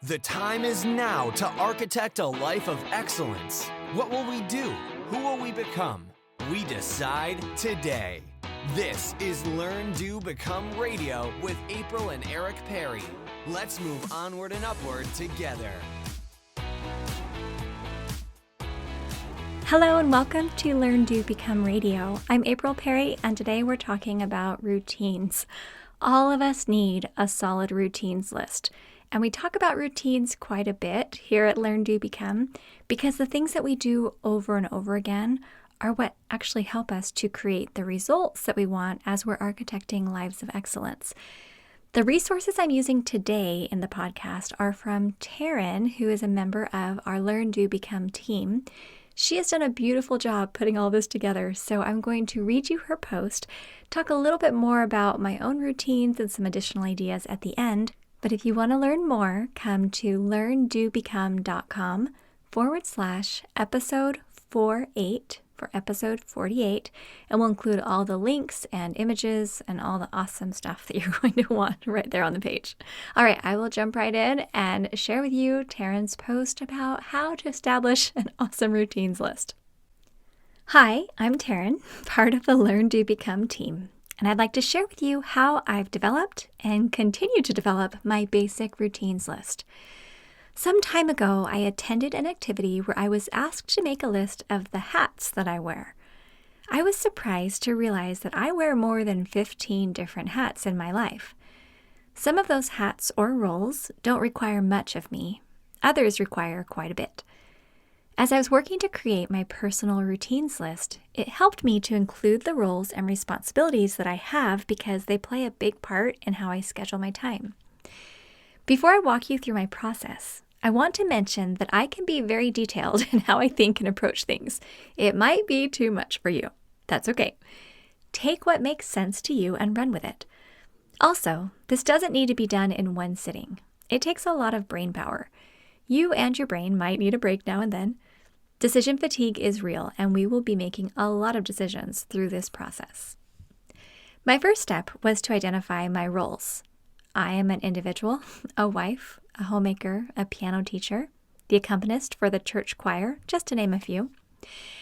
The time is now to architect a life of excellence. What will we do? Who will we become? We decide today. This is Learn, Do, Become Radio with April and Eric Perry. Let's move onward and upward together. Hello and welcome to Learn, Do, Become Radio. I'm April Perry and today we're talking about routines. All of us need a solid routines list. And we talk about routines quite a bit here at Learn, Do, Become because the things that we do over and over again are what actually help us to create the results that we want as we're architecting lives of excellence. The resources I'm using today in the podcast are from Taryn, who is a member of our Learn, Do, Become team. She has done a beautiful job putting all this together, so I'm going to read you her post, talk a little bit more about my own routines and some additional ideas at the end. But if you want to learn more, come to learndobecome.com/episode 48 for episode 48, and we'll include all the links and images and all the awesome stuff that you're going to want right there on the page. All right, I will jump right in and share with you Taryn's post about how to establish an awesome routines list. Hi, I'm Taryn, part of the Learn, Do, Become team. And I'd like to share with you how I've developed and continue to develop my basic routines list. Some time ago, I attended an activity where I was asked to make a list of the hats that I wear. I was surprised to realize that I wear more than 15 different hats in my life. Some of those hats or roles don't require much of me. Others require quite a bit. As I was working to create my personal routines list, it helped me to include the roles and responsibilities that I have because they play a big part in how I schedule my time. Before I walk you through my process, I want to mention that I can be very detailed in how I think and approach things. It might be too much for you. That's okay. Take what makes sense to you and run with it. Also, this doesn't need to be done in one sitting. It takes a lot of brain power. You and your brain might need a break now and then. Decision fatigue is real, and we will be making a lot of decisions through this process. My first step was to identify my roles. I am an individual, a wife, a homemaker, a piano teacher, the accompanist for the church choir, just to name a few.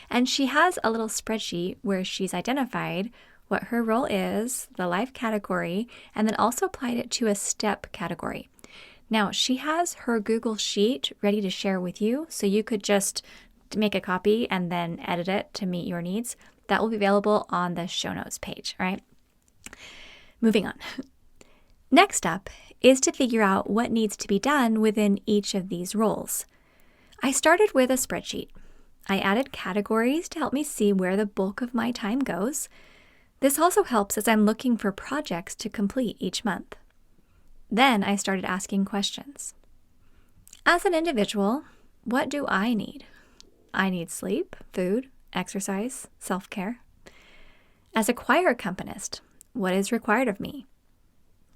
And she has a little spreadsheet where she's identified what her role is, the life category, and then also applied it to a step category. Now, she has her Google Sheet ready to share with you, so you could just make a copy and then edit it to meet your needs. That will be available on the show notes page, all right? Moving on. Next up is to figure out what needs to be done within each of these roles. I started with a spreadsheet. I added categories to help me see where the bulk of my time goes. This also helps as I'm looking for projects to complete each month. Then I started asking questions. As an individual, what do I need? I need sleep, food, exercise, self-care. As a choir accompanist, what is required of me?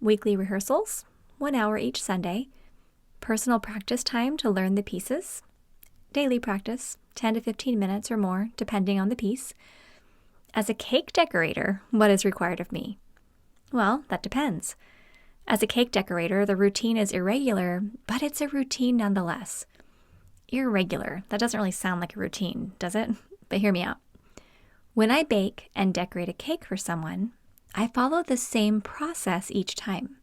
Weekly rehearsals, 1 hour each Sunday. Personal practice time to learn the pieces. Daily practice, 10 to 15 minutes or more, depending on the piece. As a cake decorator, what is required of me? Well, that depends. As a cake decorator, the routine is irregular, but it's a routine nonetheless. Irregular, that doesn't really sound like a routine, does it? But hear me out. When I bake and decorate a cake for someone, I follow the same process each time.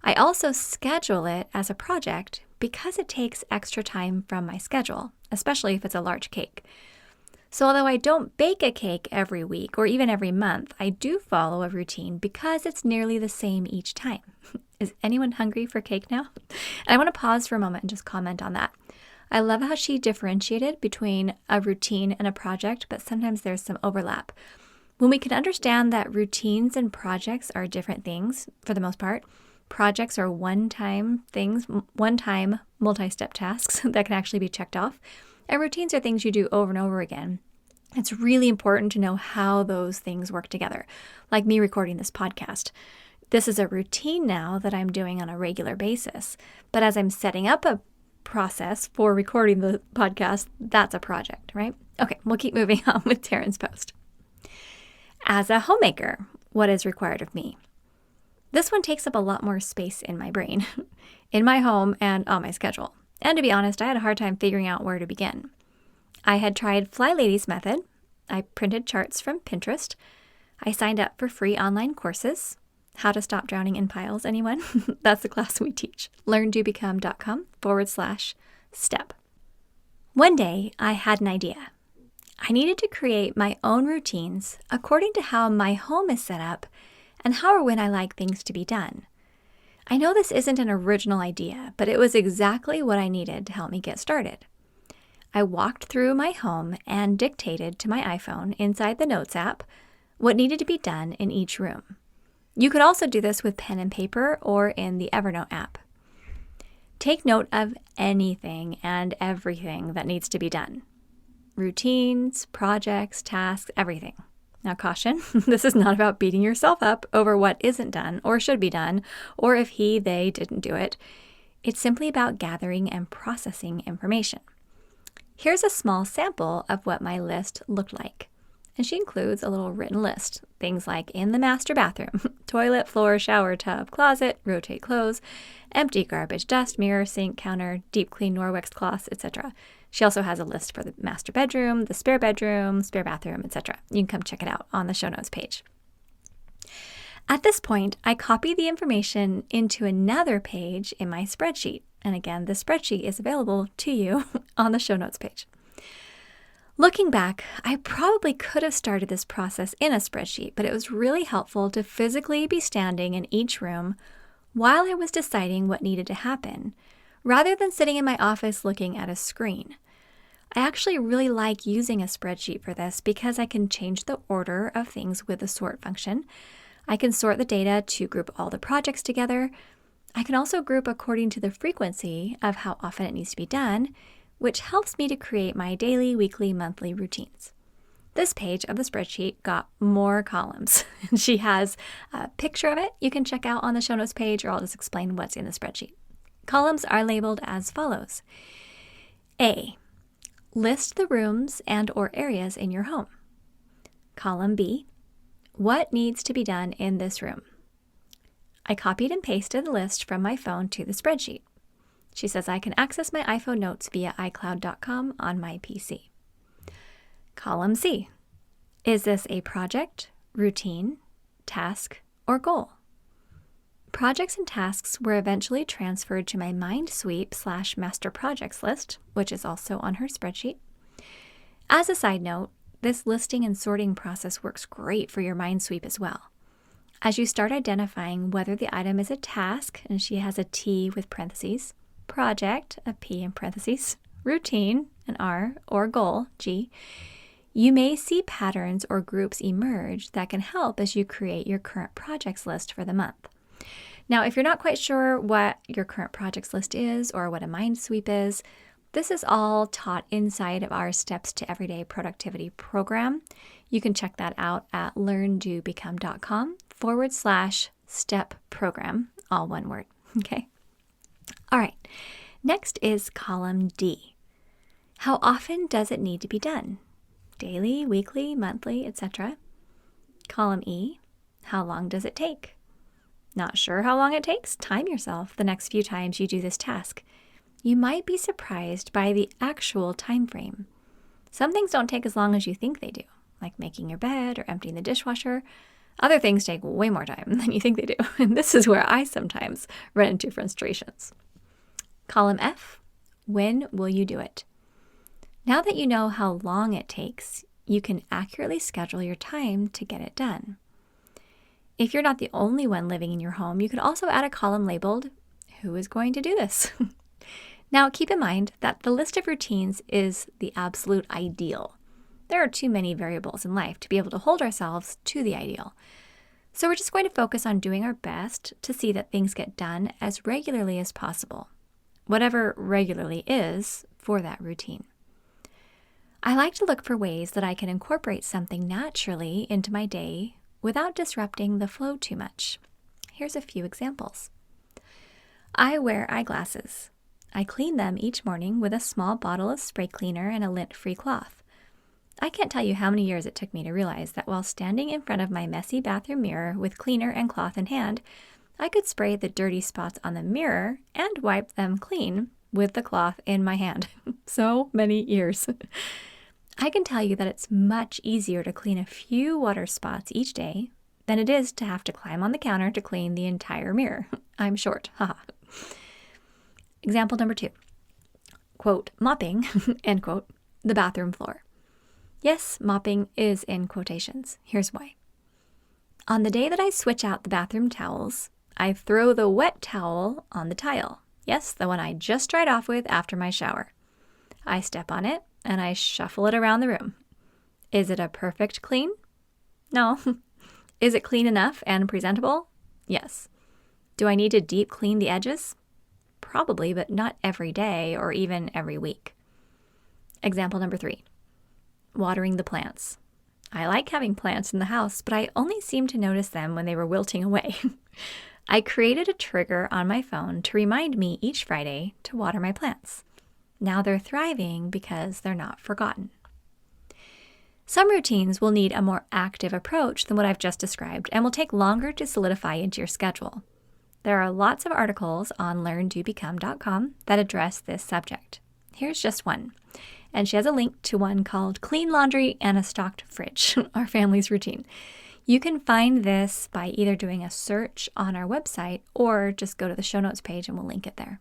I also schedule it as a project because it takes extra time from my schedule, especially if it's a large cake. So although I don't bake a cake every week or even every month, I do follow a routine because it's nearly the same each time. Is anyone hungry for cake now? And I want to pause for a moment and just comment on that. I love how she differentiated between a routine and a project, but sometimes there's some overlap. When we can understand that routines and projects are different things, for the most part, projects are one-time things, one-time multi-step tasks that can actually be checked off, and routines are things you do over and over again. It's really important to know how those things work together, like me recording this podcast. This is a routine now that I'm doing on a regular basis, but as I'm setting up a process for recording the podcast, that's a project, right? Okay, we'll keep moving on with Taryn's post. As a homemaker, what is required of me? This one takes up a lot more space in my brain, in my home, and on my schedule. And to be honest, I had a hard time figuring out where to begin. I had tried Fly Lady's method. I printed charts from Pinterest. I signed up for free online courses. How to Stop Drowning in Piles, anyone? That's the class we teach. LearnDoBecome.com/step. One day, I had an idea. I needed to create my own routines according to how my home is set up and how or when I like things to be done. I know this isn't an original idea, but it was exactly what I needed to help me get started. I walked through my home and dictated to my iPhone inside the Notes app what needed to be done in each room. You could also do this with pen and paper or in the Evernote app. Take note of anything and everything that needs to be done. Routines, projects, tasks, everything. Now caution, this is not about beating yourself up over what isn't done or should be done, or if they didn't do it. It's simply about gathering and processing information. Here's a small sample of what my list looked like. And she includes a little written list. Things like in the master bathroom, toilet, floor, shower, tub, closet, rotate clothes, empty garbage, dust, mirror, sink, counter, deep clean Norwex cloths, etc. She also has a list for the master bedroom, the spare bedroom, spare bathroom, etc. You can come check it out on the show notes page. At this point, I copy the information into another page in my spreadsheet. And again, the spreadsheet is available to you on the show notes page. Looking back, I probably could have started this process in a spreadsheet, but it was really helpful to physically be standing in each room while I was deciding what needed to happen, rather than sitting in my office looking at a screen. I actually really like using a spreadsheet for this because I can change the order of things with the sort function. I can sort the data to group all the projects together. I can also group according to the frequency of how often it needs to be done, which helps me to create my daily, weekly, monthly routines. This page of the spreadsheet got more columns. She has a picture of it you can check out on the show notes page, or I'll just explain what's in the spreadsheet. Columns are labeled as follows. A, list the rooms and or areas in your home. Column B, what needs to be done in this room? I copied and pasted the list from my phone to the spreadsheet. She says I can access my iPhone notes via iCloud.com on my PC. Column C. Is this a project, routine, task, or goal? Projects and tasks were eventually transferred to my MindSweep/Master Projects list, which is also on her spreadsheet. As a side note, this listing and sorting process works great for your MindSweep as well. As you start identifying whether the item is a task, and she has a T with parentheses, project, a P in parentheses, routine, an R, or goal, G, you may see patterns or groups emerge that can help as you create your current projects list for the month. Now, if you're not quite sure what your current projects list is or what a MindSweep is, this is all taught inside of our Steps to Everyday Productivity program. You can check that out at LearnDoBecome.com/step program, all one word, okay? All right, next is column D. How often does it need to be done? Daily, weekly, monthly, etc. Column E, how long does it take? Not sure how long it takes? Time yourself the next few times you do this task. You might be surprised by the actual time frame. Some things don't take as long as you think they do, like making your bed or emptying the dishwasher. Other things take way more time than you think they do, and this is where I sometimes run into frustrations. Column F, when will you do it? Now that you know how long it takes, you can accurately schedule your time to get it done. If you're not the only one living in your home, you could also add a column labeled, who is going to do this? Now, keep in mind that the list of routines is the absolute ideal. There are too many variables in life to be able to hold ourselves to the ideal. So we're just going to focus on doing our best to see that things get done as regularly as possible, whatever regularly is for that routine. I like to look for ways that I can incorporate something naturally into my day without disrupting the flow too much. Here's a few examples. I wear eyeglasses. I clean them each morning with a small bottle of spray cleaner and a lint-free cloth. I can't tell you how many years it took me to realize that while standing in front of my messy bathroom mirror with cleaner and cloth in hand, I could spray the dirty spots on the mirror and wipe them clean with the cloth in my hand. So many years. I can tell you that it's much easier to clean a few water spots each day than it is to have to climb on the counter to clean the entire mirror. I'm short, haha. Example number 2. Quote, mopping, end quote, the bathroom floor. Yes, mopping is in quotations. Here's why. On the day that I switch out the bathroom towels, I throw the wet towel on the tile. Yes, the one I just dried off with after my shower. I step on it and I shuffle it around the room. Is it a perfect clean? No. Is it clean enough and presentable? Yes. Do I need to deep clean the edges? Probably, but not every day or even every week. Example number 3. Watering the plants. I like having plants in the house, but I only seem to notice them when they were wilting away. I created a trigger on my phone to remind me each Friday to water my plants. Now they're thriving because they're not forgotten. Some routines will need a more active approach than what I've just described and will take longer to solidify into your schedule. There are lots of articles on learndobecome.com that address this subject. Here's just one, and she has a link to one called Clean Laundry and a Stocked Fridge, our family's routine. You can find this by either doing a search on our website or just go to the show notes page and we'll link it there.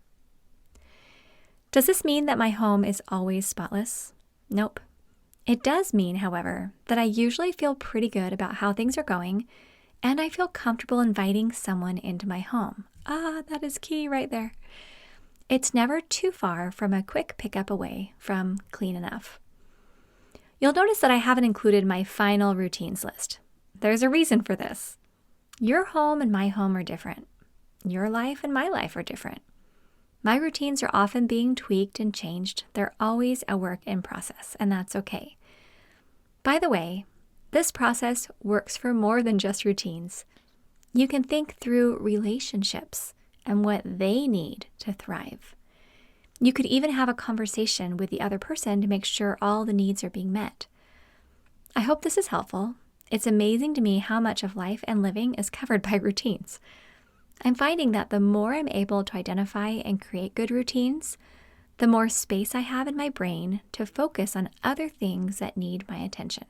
Does this mean that my home is always spotless? Nope. It does mean, however, that I usually feel pretty good about how things are going, and I feel comfortable inviting someone into my home. That is key right there. It's never too far from a quick pickup away from clean enough. You'll notice that I haven't included my final routines list. There's a reason for this. Your home and my home are different. Your life and my life are different. My routines are often being tweaked and changed. They're always a work in process, and that's okay. By the way, this process works for more than just routines. You can think through relationships and what they need to thrive. You could even have a conversation with the other person to make sure all the needs are being met. I hope this is helpful. It's amazing to me how much of life and living is covered by routines. I'm finding that the more I'm able to identify and create good routines, the more space I have in my brain to focus on other things that need my attention.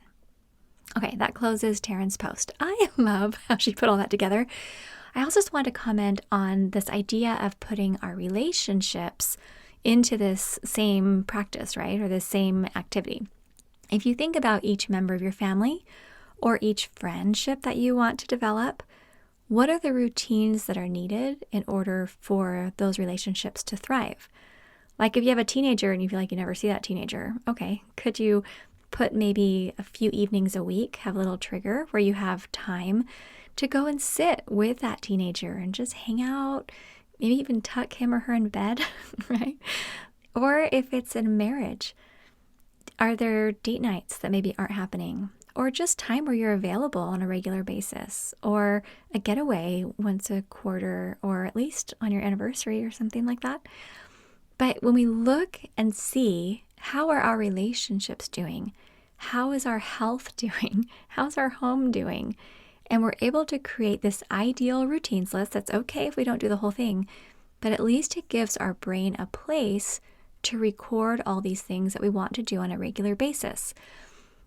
Okay, that closes Taryn's post. I love how she put all that together. I also just want to comment on this idea of putting our relationships into this same practice, right? Or this same activity. If you think about each member of your family or each friendship that you want to develop, what are the routines that are needed in order for those relationships to thrive? Like if you have a teenager and you feel like you never see that teenager, okay, could you put maybe a few evenings a week, have a little trigger where you have time to go and sit with that teenager and just hang out, maybe even tuck him or her in bed, right? Or if it's in a marriage, are there date nights that maybe aren't happening? Or just time where you're available on a regular basis, or a getaway once a quarter, or at least on your anniversary or something like that. But when we look and see how are our relationships doing, how is our health doing, how's our home doing, and we're able to create this ideal routines list. That's okay if we don't do the whole thing, but at least it gives our brain a place to record all these things that we want to do on a regular basis.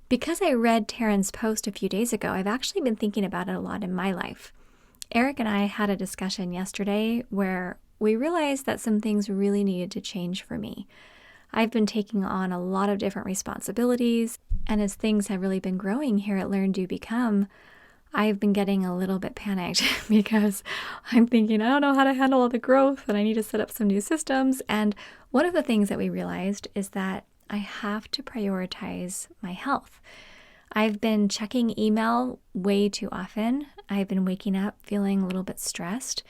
Because I read Taryn's post a few days ago, I've actually been thinking about it a lot in my life. Eric and I had a discussion yesterday where we realized that some things really needed to change for me. I've been taking on a lot of different responsibilities, and as things have really been growing here at Learn, Do, Become, I've been getting a little bit panicked because I'm thinking, I don't know how to handle all the growth, and I need to set up some new systems. And one of the things that we realized is that I have to prioritize my health. I've been checking email way too often. I've been waking up feeling a little bit stressed,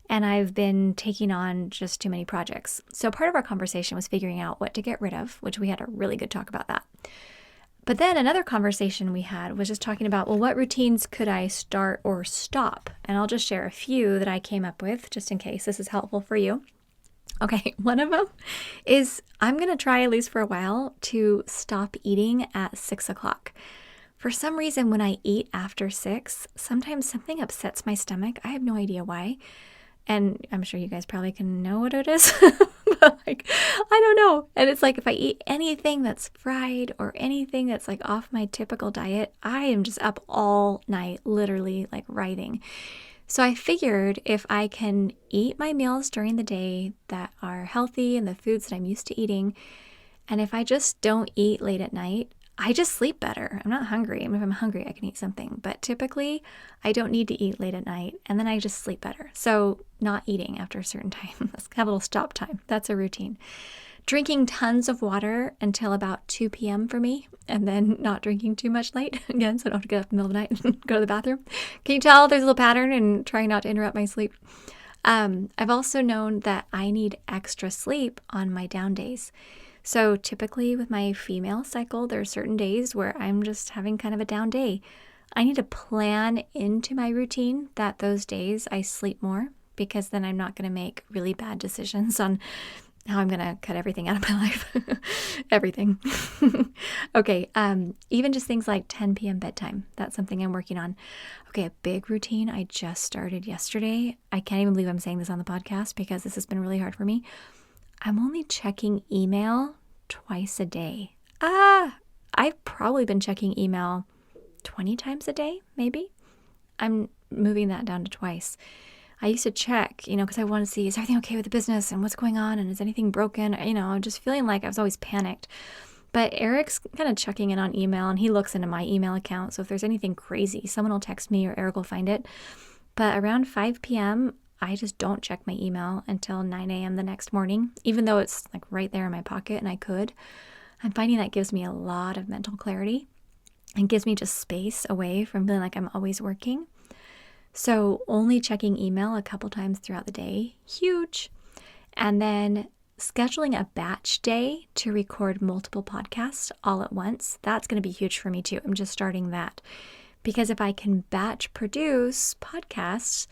and I've been taking on just too many projects. So part of our conversation was figuring out what to get rid of, which we had a really good talk about that. But then another conversation we had was just talking about, well, what routines could I start or stop? And I'll just share a few that I came up with just in case this is helpful for you. Okay, one of them is I'm going to try, at least for a while, to stop eating at 6 o'clock. For some reason, when I eat after 6, sometimes something upsets my stomach. I have no idea why. And I'm sure you guys probably can know what it is. But like, I don't know. And it's like if I eat anything that's fried or anything that's like off my typical diet, I am just up all night, literally like writhing. So I figured if I can eat my meals during the day that are healthy and the foods that I'm used to eating, and if I just don't eat late at night, I just sleep better. I'm not hungry. I mean, if I'm hungry, I can eat something. But typically, I don't need to eat late at night, and then I just sleep better. So not eating after a certain time. Let's have a little stop time. That's a routine. Drinking tons of water until about 2 p.m. for me, and then not drinking too much late, again, so I don't have to get up in the middle of the night and go to the bathroom. Can you tell there's a little pattern and trying not to interrupt my sleep? I've also known that I need extra sleep on my down days. So typically with my female cycle, there are certain days where I'm just having kind of a down day. I need to plan into my routine that those days I sleep more, because then I'm not going to make really bad decisions on how I'm going to cut everything out of my life. Everything. Okay. Even just things like 10 p.m. bedtime. That's something I'm working on. Okay. A big routine I just started yesterday. I can't even believe I'm saying this on the podcast because this has been really hard for me. I'm only checking email twice a day. I've probably been checking email 20 times a day, maybe. I'm moving that down to twice. I used to check, because I want to see, is everything okay with the business and what's going on and is anything broken? I'm just feeling like I was always panicked. But Eric's kind of checking in on email, and he looks into my email account. So if there's anything crazy, someone will text me or Eric will find it. But around 5 p.m., I just don't check my email until 9 a.m. the next morning, even though it's like right there in my pocket and I could. I'm finding that gives me a lot of mental clarity and gives me just space away from feeling like I'm always working. So only checking email a couple times throughout the day, huge. And then scheduling a batch day to record multiple podcasts all at once. That's going to be huge for me too. I'm just starting that. Because if I can batch produce podcasts,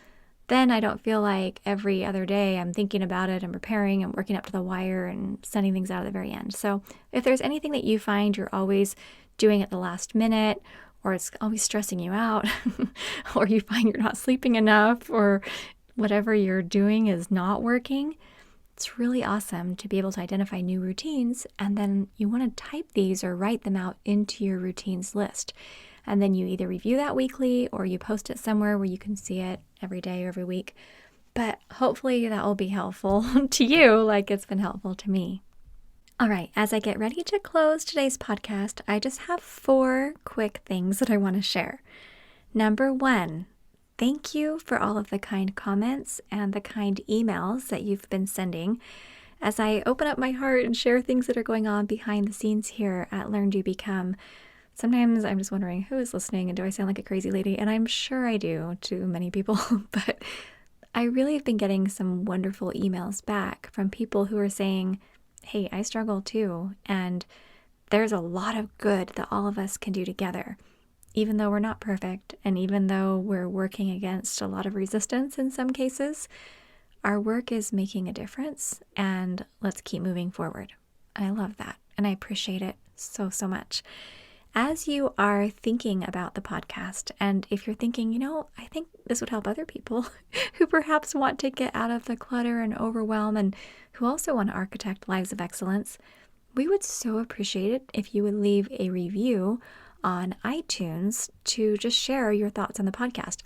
then I don't feel like every other day I'm thinking about it and preparing and working up to the wire and sending things out at the very end. So if there's anything that you find you're always doing at the last minute, or it's always stressing you out, or you find you're not sleeping enough, or whatever you're doing is not working, it's really awesome to be able to identify new routines, and then you want to type these or write them out into your routines list. And then you either review that weekly or you post it somewhere where you can see it every day or every week. But hopefully that will be helpful to you like it's been helpful to me. All right, as I get ready to close today's podcast, I just have 4 quick things that I want to share. Number 1, thank you for all of the kind comments and the kind emails that you've been sending. As I open up my heart and share things that are going on behind the scenes here at Learn, Do, Become, sometimes I'm just wondering who is listening and do I sound like a crazy lady? And I'm sure I do to many people, but I really have been getting some wonderful emails back from people who are saying, hey, I struggle too. And there's a lot of good that all of us can do together, even though we're not perfect. And even though we're working against a lot of resistance in some cases, our work is making a difference, and let's keep moving forward. I love that. And I appreciate it so, so much. As you are thinking about the podcast, and if you're thinking, I think this would help other people who perhaps want to get out of the clutter and overwhelm and who also want to architect lives of excellence, we would so appreciate it if you would leave a review on iTunes to just share your thoughts on the podcast.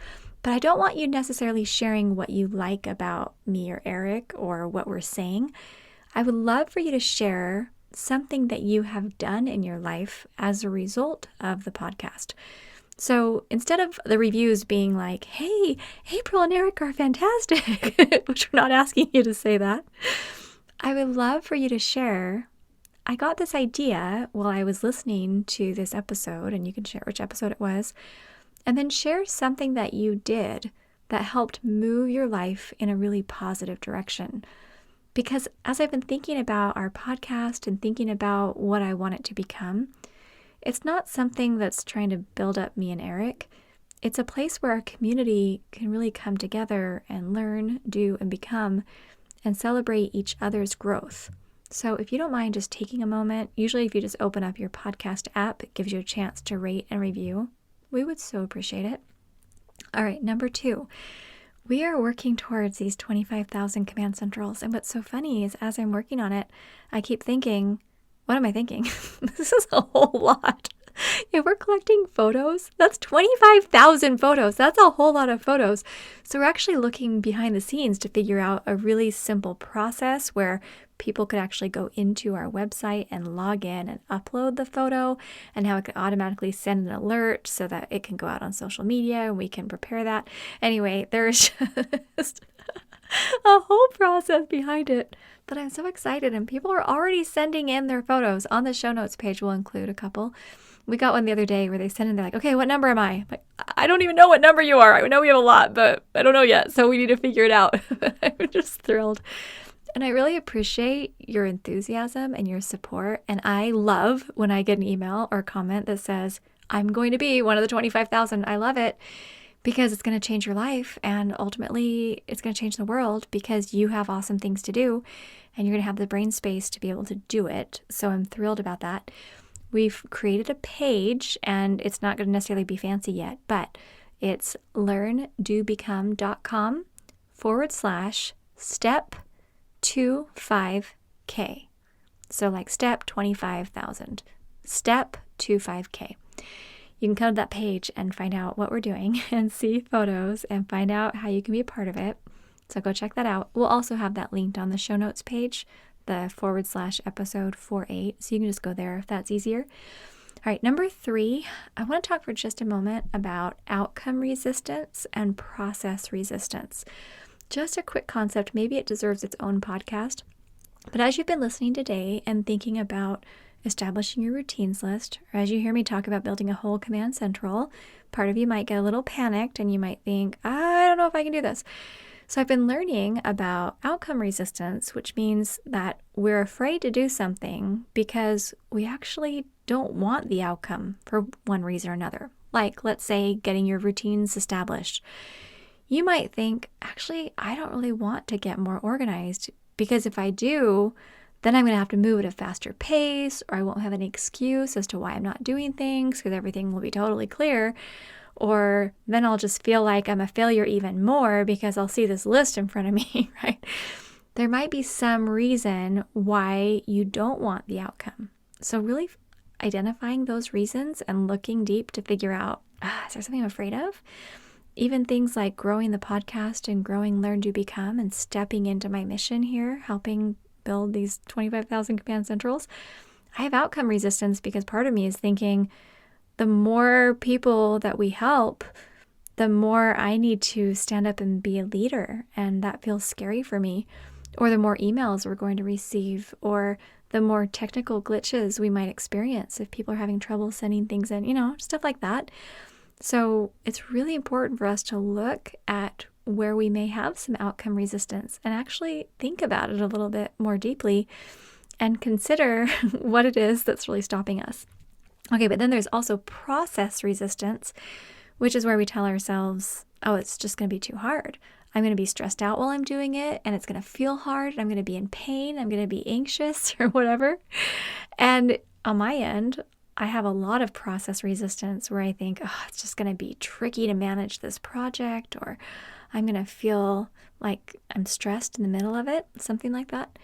But I don't want you necessarily sharing what you like about me or Eric or what we're saying. I would love for you to share something that you have done in your life as a result of the podcast. So instead of the reviews being like, hey, April and Eric are fantastic, which we're not asking you to say that, I would love for you to share, I got this idea while I was listening to this episode, and you can share which episode it was, and then share something that you did that helped move your life in a really positive direction. Because as I've been thinking about our podcast and thinking about what I want it to become, it's not something that's trying to build up me and Eric. It's a place where our community can really come together and learn, do, and become, and celebrate each other's growth. So if you don't mind just taking a moment, usually if you just open up your podcast app, it gives you a chance to rate and review. We would so appreciate it. All right, number 2. We are working towards these 25,000 Command Centrals. And what's so funny is as I'm working on it, I keep thinking, what am I thinking? This is a whole lot. If we're collecting photos, that's 25,000 photos. That's a whole lot of photos. So we're actually looking behind the scenes to figure out a really simple process where people could actually go into our website and log in and upload the photo, and how it could automatically send an alert so that it can go out on social media and we can prepare that. Anyway, there's just a whole process behind it. But I'm so excited, and people are already sending in their photos. On the show notes page, we'll include a couple. We got one the other day where they sent in, they're like, okay, what number am I? I'm like, I don't even know what number you are. I know we have a lot, but I don't know yet. So we need to figure it out. I'm just thrilled. And I really appreciate your enthusiasm and your support. And I love when I get an email or comment that says, I'm going to be one of the 25,000. I love it because it's going to change your life. And ultimately, it's going to change the world because you have awesome things to do and you're going to have the brain space to be able to do it. So I'm thrilled about that. We've created a page, and it's not going to necessarily be fancy yet, but it's learndobecome.com/step25K. So like step 25,000, step 25K. You can come to that page and find out what we're doing and see photos and find out how you can be a part of it. So go check that out. We'll also have that linked on the show notes page, the /episode 48. So you can just go there if that's easier. All right, number 3, I want to talk for just a moment about outcome resistance and process resistance. Just a quick concept, maybe it deserves its own podcast. But as you've been listening today and thinking about establishing your routines list, or as you hear me talk about building a whole Command Central, part of you might get a little panicked and you might think, I don't know if I can do this. So I've been learning about outcome resistance, which means that we're afraid to do something because we actually don't want the outcome for one reason or another. Like, let's say, getting your routines established. You might think, actually, I don't really want to get more organized because if I do, then I'm going to have to move at a faster pace, or I won't have any excuse as to why I'm not doing things because everything will be totally clear. Or then I'll just feel like I'm a failure even more because I'll see this list in front of me, right? There might be some reason why you don't want the outcome. So really identifying those reasons and looking deep to figure out, is there something I'm afraid of? Even things like growing the podcast and growing Learn, Do, Become and stepping into my mission here, helping build these 25,000 Command Centrals. I have outcome resistance because part of me is thinking, the more people that we help, the more I need to stand up and be a leader. And that feels scary for me. Or the more emails we're going to receive, or the more technical glitches we might experience if people are having trouble sending things in, stuff like that. So it's really important for us to look at where we may have some outcome resistance and actually think about it a little bit more deeply and consider what it is that's really stopping us. Okay, but then there's also process resistance, which is where we tell ourselves, oh, it's just going to be too hard. I'm going to be stressed out while I'm doing it, and it's going to feel hard, and I'm going to be in pain, I'm going to be anxious or whatever. And on my end, I have a lot of process resistance where I think, oh, it's just going to be tricky to manage this project, or I'm going to feel like I'm stressed in the middle of it, something like that.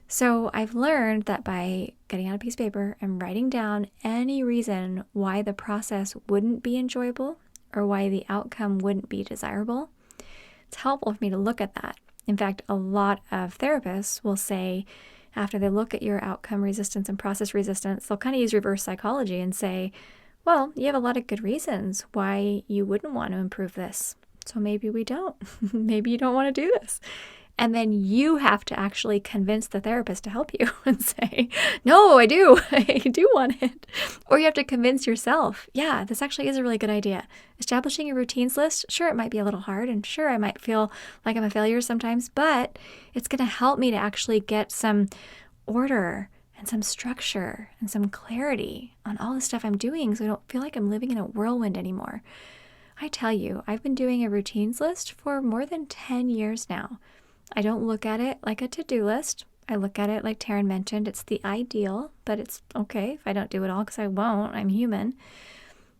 So I've learned that by getting out a piece of paper and writing down any reason why the process wouldn't be enjoyable or why the outcome wouldn't be desirable, it's helpful for me to look at that. In fact, a lot of therapists will say, after they look at your outcome resistance and process resistance, they'll kind of use reverse psychology and say, well, you have a lot of good reasons why you wouldn't want to improve this. So maybe we don't. Maybe you don't want to do this. And then you have to actually convince the therapist to help you and say, no, I do. I do want it. Or you have to convince yourself, yeah, this actually is a really good idea. Establishing a routines list, sure, it might be a little hard. And sure, I might feel like I'm a failure sometimes, but it's going to help me to actually get some order and some structure and some clarity on all the stuff I'm doing so I don't feel like I'm living in a whirlwind anymore. I tell you, I've been doing a routines list for more than 10 years now. I don't look at it like a to-do list. I look at it like Taryn mentioned, it's the ideal, but it's okay if I don't do it all because I won't. I'm human.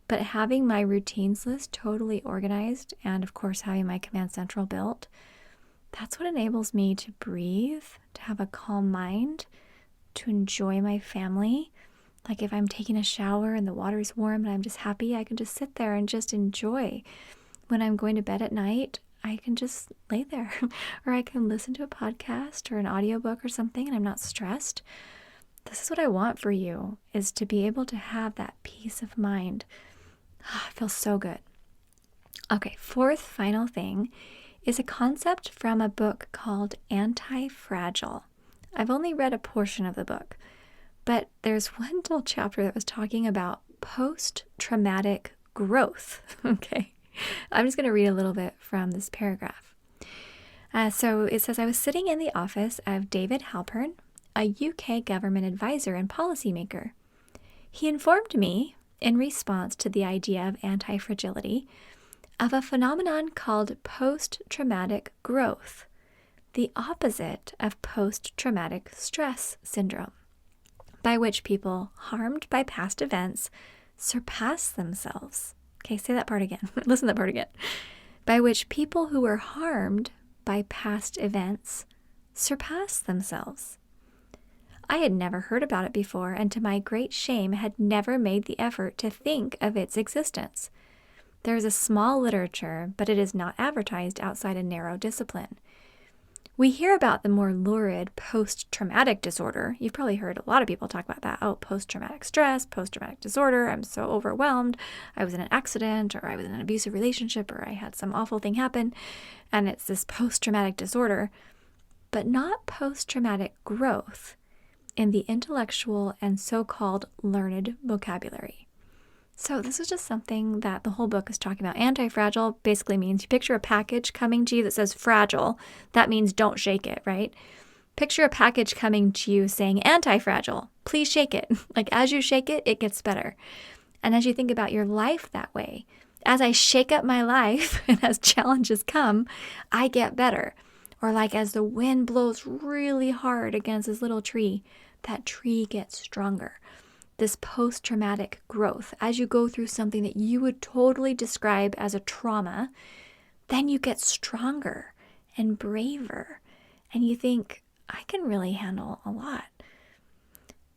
But having my routines list totally organized and, of course, having my Command Central built, that's what enables me to breathe, to have a calm mind, to enjoy my family. Like if I'm taking a shower and the water's warm and I'm just happy, I can just sit there and just enjoy. When I'm going to bed at night, I can just lay there or I can listen to a podcast or an audiobook or something and I'm not stressed. This is what I want for you, is to be able to have that peace of mind. It feels so good. Okay, fourth final thing is a concept from a book called Anti-Fragile. I've only read a portion of the book, but there's one little chapter that was talking about post-traumatic growth. Okay, I'm just going to read a little bit from this paragraph. So it says, I was sitting in the office of David Halpern, a UK government advisor and policymaker. He informed me, in response to the idea of anti-fragility, of a phenomenon called post-traumatic growth, the opposite of post-traumatic stress syndrome, by which people harmed by past events surpass themselves. Okay, say that part again. Listen to that part again. By which people who were harmed by past events surpass themselves. I had never heard about it before, and to my great shame had never made the effort to think of its existence. There is a small literature, but it is not advertised outside a narrow discipline. We hear about the more lurid post-traumatic disorder. You've probably heard a lot of people talk about that. Oh, post-traumatic stress, post-traumatic disorder. I'm so overwhelmed. I was in an accident, or I was in an abusive relationship, or I had some awful thing happen, and it's this post-traumatic disorder, but not post-traumatic growth in the intellectual and so-called learned vocabulary. So this is just something that the whole book is talking about. Anti-fragile basically means you picture a package coming to you that says fragile. That means don't shake it, right? Picture a package coming to you saying anti-fragile. Please shake it. Like as you shake it, it gets better. And as you think about your life that way, as I shake up my life and as challenges come, I get better. Or like as the wind blows really hard against this little tree, that tree gets stronger. This post-traumatic growth, as you go through something that you would totally describe as a trauma, then you get stronger and braver. And you think, I can really handle a lot.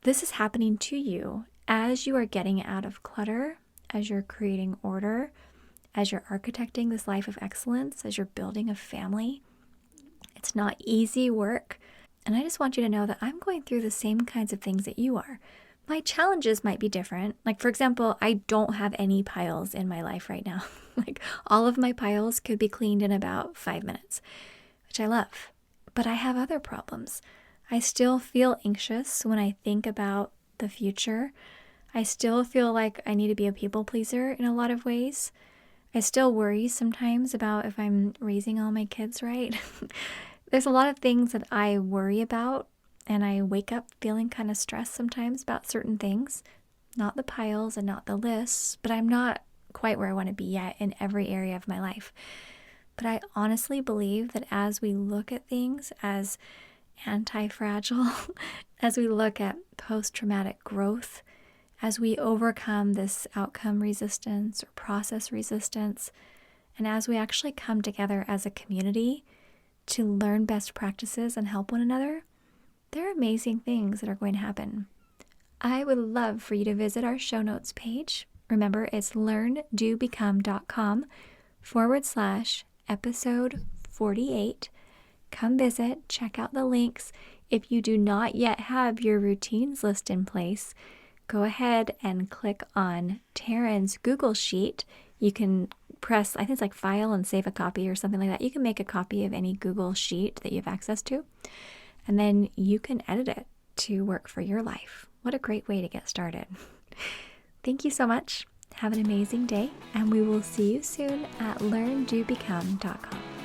This is happening to you as you are getting out of clutter, as you're creating order, as you're architecting this life of excellence, as you're building a family. It's not easy work. And I just want you to know that I'm going through the same kinds of things that you are. My challenges might be different. Like, for example, I don't have any piles in my life right now. Like, all of my piles could be cleaned in about 5 minutes, which I love. But I have other problems. I still feel anxious when I think about the future. I still feel like I need to be a people pleaser in a lot of ways. I still worry sometimes about if I'm raising all my kids right. There's a lot of things that I worry about, and I wake up feeling kind of stressed sometimes about certain things. Not the piles and not the lists, but I'm not quite where I want to be yet in every area of my life. But I honestly believe that as we look at things as anti-fragile, as we look at post-traumatic growth, as we overcome this outcome resistance or process resistance, and as we actually come together as a community to learn best practices and help one another, there are amazing things that are going to happen. I would love for you to visit our show notes page. Remember, it's learndobecome.com/episode 48. Come visit, check out the links. If you do not yet have your routines list in place, go ahead and click on Taryn's Google Sheet. You can press, I think it's like file and save a copy or something like that. You can make a copy of any Google Sheet that you have access to, and then you can edit it to work for your life. What a great way to get started. Thank you so much. Have an amazing day, and we will see you soon at learndobecome.com.